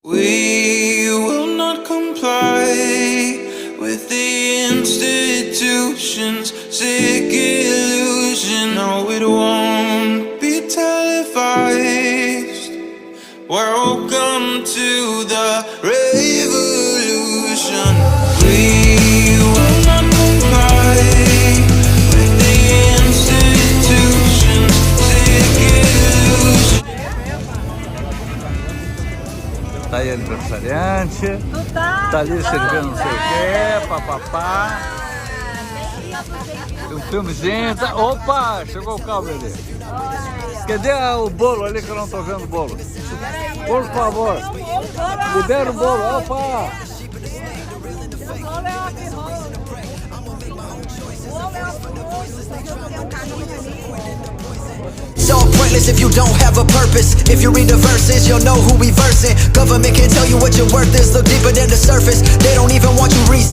We will not comply with the institution's sick illusion. No, it won't be televised. Welcome to the revolution. We will not comply with the institution's sick illusion. Tá aí aniversariante, tá ali servindo não sei o que, papapá. Tem um filmezinho, tá... Opa, chegou o carro ali. Cadê o bolo ali que eu não tô vendo o bolo? Por favor, libera o bolo, opa! It's all pointless if you don't have a purpose. If you read the verses, you'll know who we versing. Government can tell you what your worth is. Look deeper than the surface. They don't even want you